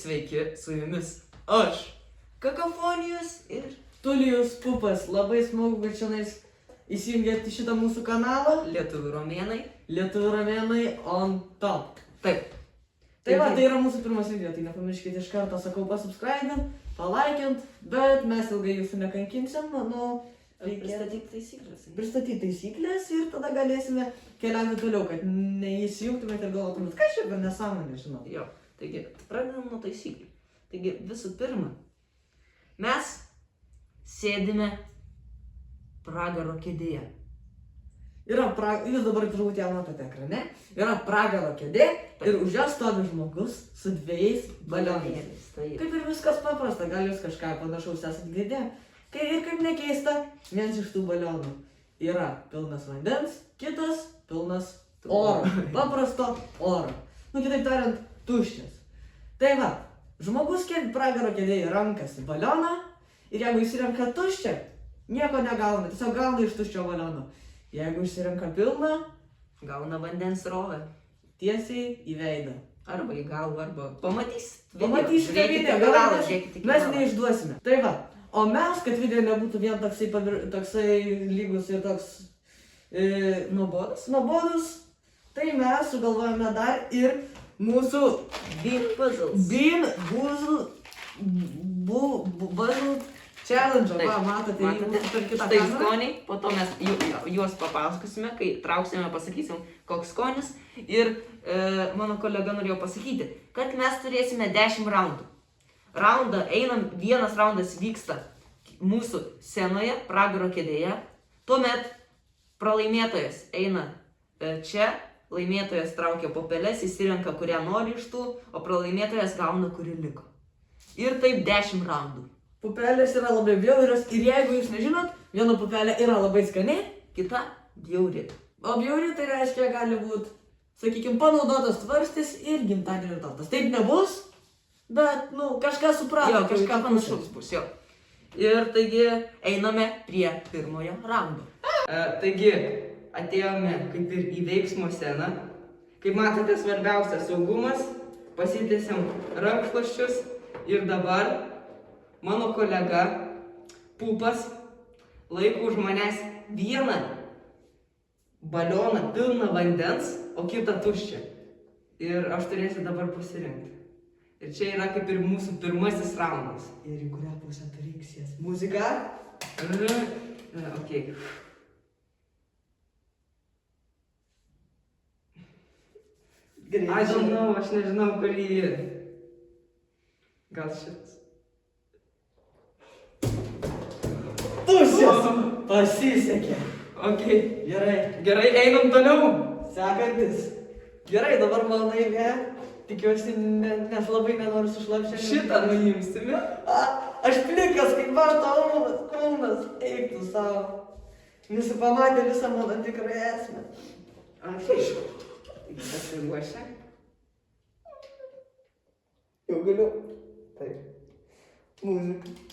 Sveiki, su jumis aš, Kakofonijos ir Tulijus Pupas, labai smagu, kad šiandien įsijungėte šitą mūsų kanalą. Lietuvių romėnai. Lietuvių romėnai on top. Taip. Tai va, tai yra mūsų pirmas video, tai nepamirškite iš karto, sakau, pasubscribint, palaikint, bet mes ilgai jūsų nekankinsim, manau, pristatyti taisyklės ir tada galėsime keliauti toliau, kad neįsijungtumėte ir galvotumėte, kas čia per nesąmonė, žinau. Jo, taigi, pradedam nuo taisyklių. Taigi, visų pirma, mes sėdime pragaro kėdėje. Jūs dabar turbūt ją matote ekrane, yra pragaro kėdė ir už ją stovi žmogus su dviejais balionais. Kaip ir viskas paprasta, gal jūs kažką panašaus esat girdėję. Ir kaip nekeista, vienas iš tų balionų yra pilnas vandens, kitas pilnas oro. Paprasto oro. Kitaip tariant, tuščias. Tai va, žmogus pragaro kėdėje rankasi balioną ir jeigu jis renka tuščią, nieko negauna, tiesiog gauna iš tuščio baliono. Jeigu išsirenka pilną, gauna vandens rovę. Tiesiai į veidą. Arba į galvą, arba pamatysite. Pamatysite video, mes neišduosime. Tai va, o mes, kad video nebūtų vien toksai lygus ir toks nuobodus, tai mes sugalvojame dar ir mūsų Bean puzzles. Bean puzzle challenge. Va, matote, per kitą štai kamerą. skoniai, po to mes juos papasakosime, kai trauksime, pasakysim, koks skonis. Ir mano kolega norėjo pasakyti, kad mes turėsime 10 raundų. Raundą einam, vienas raundas vyksta mūsų scenoje, pragaro kėdėje. Tuomet pralaimėtojas eina čia, laimėtojas traukia popeles, įsirenka kurią nori iš tų, o pralaimėtojas gauna kuri liko. Ir taip 10 raundų. Pupelės yra labai bjaurios ir jeigu jūs nežinot, viena pupelė yra labai skani, Kita bjauri. o bjauri tai reiškia gali būti, sakykime, panaudotas tvarstis ir gimtadienio tortas. Taip nebus, bet, kažką suprato. Jo, kažką panašaus bus, jo. Ir taigi einame prie pirmojo raundo. Taigi atėjome kaip ir į veiksmo sceną. Kaip matote, svarbiausia saugumas, pasitiesiam rankšluosčius ir dabar mano kolega Pupas laiko už manęs vieną balioną pilną vandens, o kitą tuščią. Ir aš turėsiu dabar pasirinkti. Ir čia yra kaip ir mūsų pirmasis raundas. Ir į kurią pusę tu rinksies? Muzika? Okay. I don't know, aš nežinau, kur jį. Gal šitas. Tuščias! Pasisekė. Ok. Gerai, Einam toliau. sekantis. Gerai, dabar mano eilė. Tikiuosi, nes labai nenoriu sušlapšti. Šitą nuimsime. Aš plikas, kaip varto kūnas. Eik tu savo. Visi pamatė visą mano tikrą esmę. Taigi pasiruošę. Jau galiu. Taip. Muzika.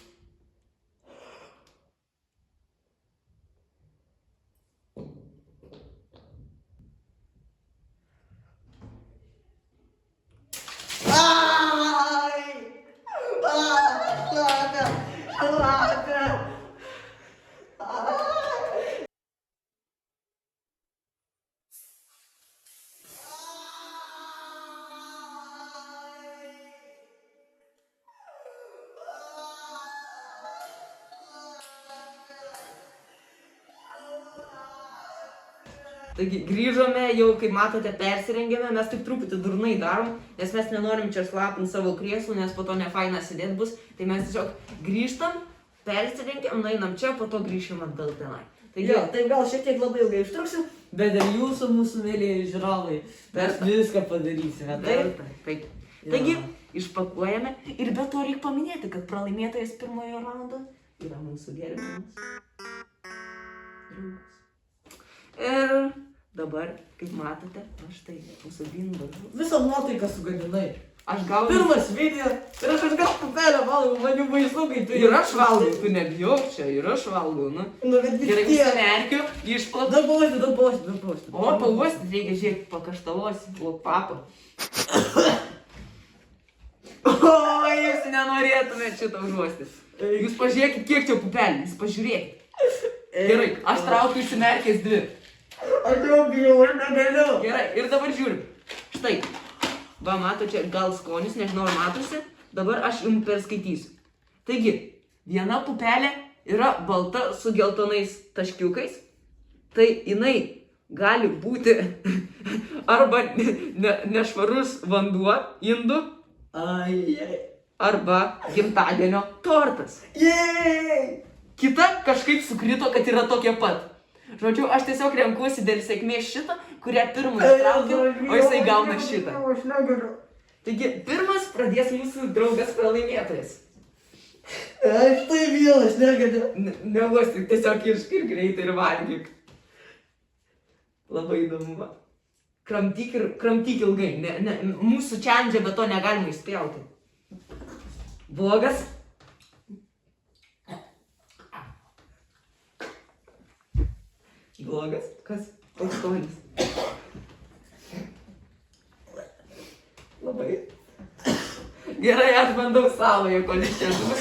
Taigi grįžome, jau kaip matote persirengėme, mes taip truputį durnai darom, nes mes nenorim čia šlapinti savo krėslų, nes po to nefaina sėdėti bus. Tai mes tiesiog grįžtam, persirengėm, nueinam čia, po to grįšim atgal tenai. Taigi, tai gal šiek tiek labai ilgai užtruksim, bet ir jūsų mūsų mėlyje žiūrovai, mes viską padarysime, taip? Taip. Taigi, išpakuojame ir be to reikia paminėti, kad pralaimėtojas pirmojo raundo yra mūsų gerbiamas draugas. Ir dabar, kaip matote, štai mūsų vynbarų. Visą nuotaiką sugadinai. Aš gaunu... Pirmas video ir aš gal pupelę valgau, man jau baisu, kai tu... Ir aš valgau, tu nebijok čia, ir aš valgau, nu. Bet vis Gerai, tiek. užsimerkiu, išplatu. Dar pauosti. O, pauosti reikia žiūrėti, pakaštavosi, kvapą. O, jūs nenorėtumėte šitą užuosti. Jūs pažiūrėkit, kiek čia pupelį, jūs pažiūrėkit. Gerai, aš traukiu išsimerkęs 2. Aš jau bijau, aš negaliu. Gerai, ir dabar žiūrim. Štai. Va, mato čia gal skonis, nežinau, ar matosi. Dabar aš jums perskaitysiu. Taigi, viena pupelė yra balta su geltonais taškiukais. Tai jinai gali būti arba nešvarus vanduo indų, arba gimtadienio tortas. Kita kažkaip sukrito, kad yra tokia pat. Žodžiu, aš tiesiog renkuosi dėl sėkmės šitą, kurią pirmą ištraukiau, o jisai gauna šitą. Aš negaliu. Taigi, pirmas pradės mūsų draugas pralaimėtojas. Aš tai vėl, aš negaliu. Neuostik, tiesiog iršk ir greitai ir valgyk. Labai įdomu. Va. Kramtyk ilgai. Mūsų čendžia, bet to negalima išspjauti. Blogas. Blogas. Kas? Toks skonis. Labai. Gerai, aš bandau savoje, kol išėdu.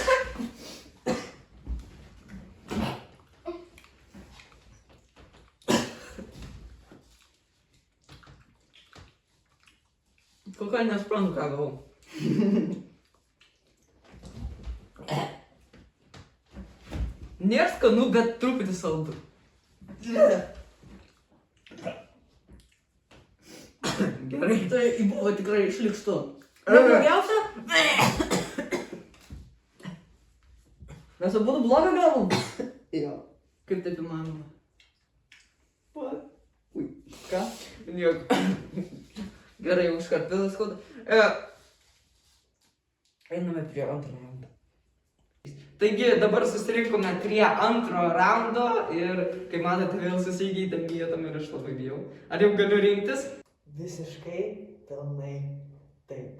Kokia nesprantu, ką gavau. Nėra skanu, bet truputį saldu. Gerai. Tai buvo tikrai šlikštu. Blogiausia? Mes abudu blogą gavom? Jo. Kaip taip įmanoma? Ui. Ką? Nieko. Gerai, užkart vėl skauda. Einame prie antro raundo. Taigi dabar susirinkome prie antro raundo ir, kaip matote, vėl susikeitėm vietom ir aš labai bijau. Ar jau galiu rinktis? Visiškai pilnai taip.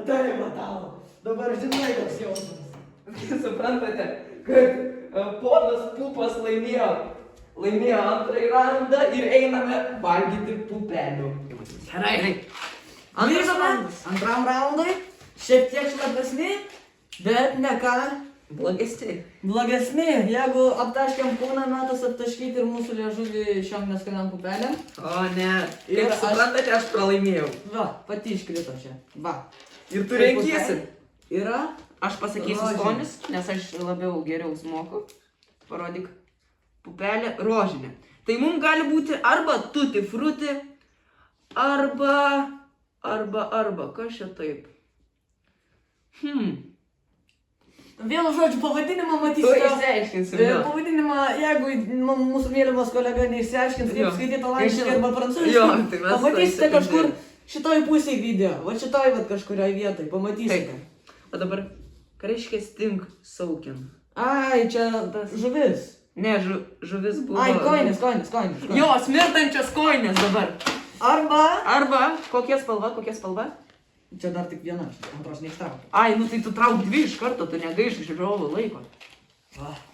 Taip, matau. Dabar žinai, koks jausmas. Suprantate, kad ponas Pupas laimėjo antrąjį raundą ir einame valgyti pupelių. Gerai. Antras Antram raundui. Šiek tiek šlapesni, bet ne ką blogesni. blogesni. Jeigu aptaškiam kūną, metas aptaškyti ir mūsų liežuvį šiam neskaniam pupelėm. O ne. Ir Kaip suprantate, aš pralaimėjau. Va, pati iškrito čia. Va. Ir tu renkiesi. Yra. Aš pasakysiu Rožinė. skonis, nes aš labiau geriau moku. Parodyk. Pupelė rožinė. Tai mums gali būti arba tutti frutti, arba. Kas čia taip? Vienu žodžiu, pavadinimą Tu matysite. išsiaiškinsim. jo. Pavadinimą, jeigu mūsų mylimas kolega neišsiaiškins, Jo. kaip skaityti olandiškai arba Jo, prancūziškai, tai mes pamatysite tuoj kažkur pasižiūrėsim. šitoj pusėj video, va šitoj va kažkurioj vietoj, pamatysite. O dabar, ką reiškia stink saukin? Ai, čia žuvis. Ne, žuvis buvo. Ai, koinės. Jo, smirdančios koinės dabar. Arba, kokia spalva? čia dar tik viena, antros neištraukiu. Ai, nu tai tu trauk 2 iš karto, tu negaišk žiūrovų laiko.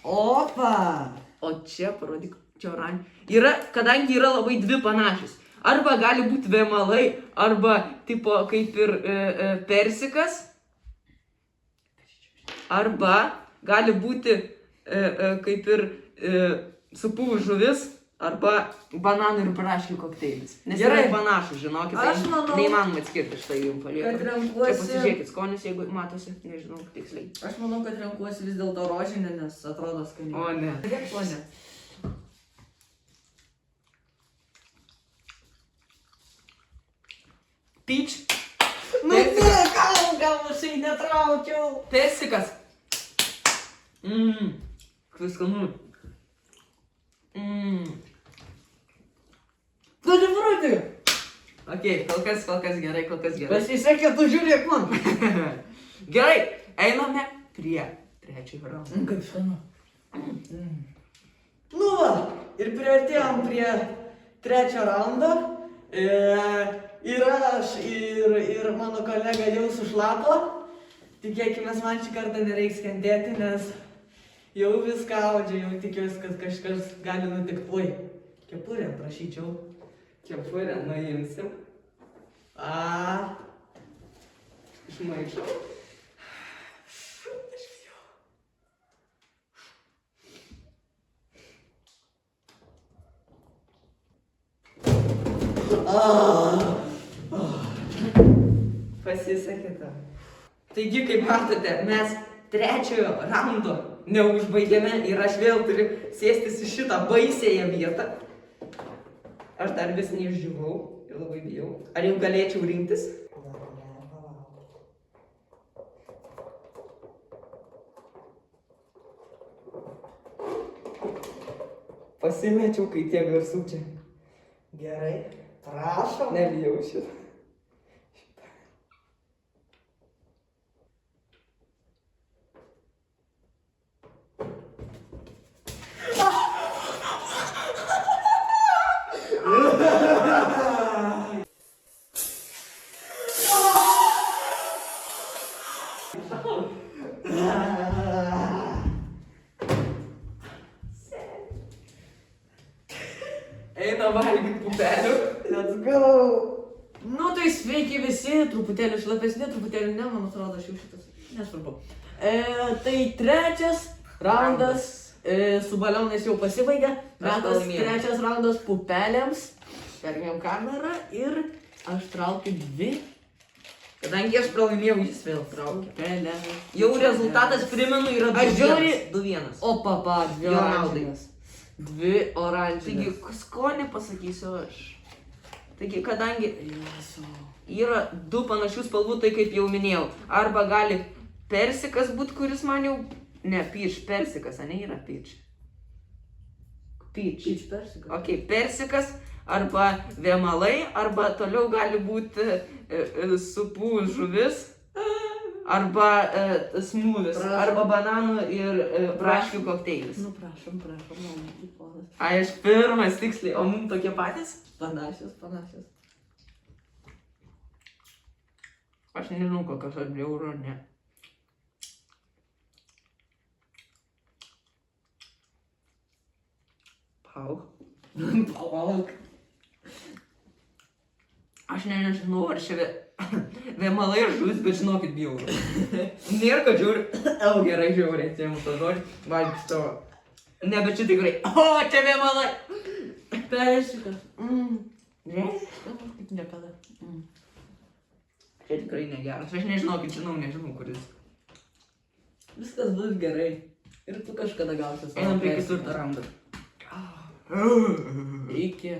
Opa! O čia parodyk, čia oranžinė. Kadangi yra labai 2 panašios. Arba gali būti vėmalai, arba tipo kaip ir persikas. Arba gali būti kaip ir supuvų žuvis, arba bananų ir braškių kokteilis. Nes Gerai. yra panašus, žinokit, Aš tai manau, neįmanoma atskirti štai jums paliekam. kad Čia renkuosi- pasižiūrėkit, skonis, jeigu matosi, nežinau tiksliai. Aš manau, kad renkuosi vis dėlto rožinę, nes atrodo skaniai. O ne. O ne. Peach. Nu ne, gal aš jį netraukiau. Persikas. Kaip skanu. Turi frutį. Ok, kol kas gerai. Pasisekė, tu žiūrėk man. Gerai, einame prie trečiojo raundo. Kaip skanu. Nu va, ir priartėjom prie trečio raundo. Ir aš, ir mano kolega jau sušlapo. Tikėkime, man šį kartą nereiks kentėti, nes jau viską audžia, jau tikiuosi, kad kažkas gali nutikti. Oi, kepurę prašyčiau. Kepurę nuimsim. Išmaišau. Pasisekė tau. Taigi, kaip matote, mes trečiojo raundo neužbaigėme ir aš vėl turiu sėstis į šitą baisėją vietą. Aš dar vis neišdžiūvau ir labai bijau. Ar jau galėčiau rinktis? Pasimečiau, kai tiek garsų čia. Gerai, prašom. Nebijau šitą. Eina valgyt pupelių. Let's go. Nu tai sveiki visi, truputėlį šlapesni, truputėlį ne, man atrodo, aš jau šitas, nesvarbu. Tai trečias raundas su balionais jau pasibaigė. Metas trečias raundas pupelėms. Pergėm kamerą ir aš traukiu 2. Kadangi aš pralaimėjau, jis vėl traukia. Pupelės. Jau rezultatas, primenu, yra 2-1. 2-1. O papa, 2 oranžinės. 2 oranžinės. Taigi, skonį pasakysiu aš. Taigi, kadangi yra 2 panašių spalvų, tai kaip jau minėjau, arba gali persikas būt, kuris man jau... Ne, peach, persikas, ane yra peach. Peach. Peach persikas. Ok, persikas, arba vėmalai, arba toliau gali būti supų žuvis, arba smūvis, arba bananų ir braškių kokteilis. Nu, prašom, man ponas. Ai, aš pirmas tiksliai, o mums tokie patys? Panašios. Aš nežinau, kokios aš bjauru, ne. Palauk. Aš nežinau, ar čia vėmalai ir žuvis, bet žinokit bjauru. Nėra, kad žiūri, gerai žiūri, atėmų tą žodį, valgys tavo. Ne, bet čia tikrai, o, čia vėmalai. Persikas. Ne? Niekada. Čia tikrai negeras, aš nežinokit, nežinau, kuris. Viskas bus gerai. Ir tu kažkada gausi savo. Einam prie ketvirto raundo. Iki.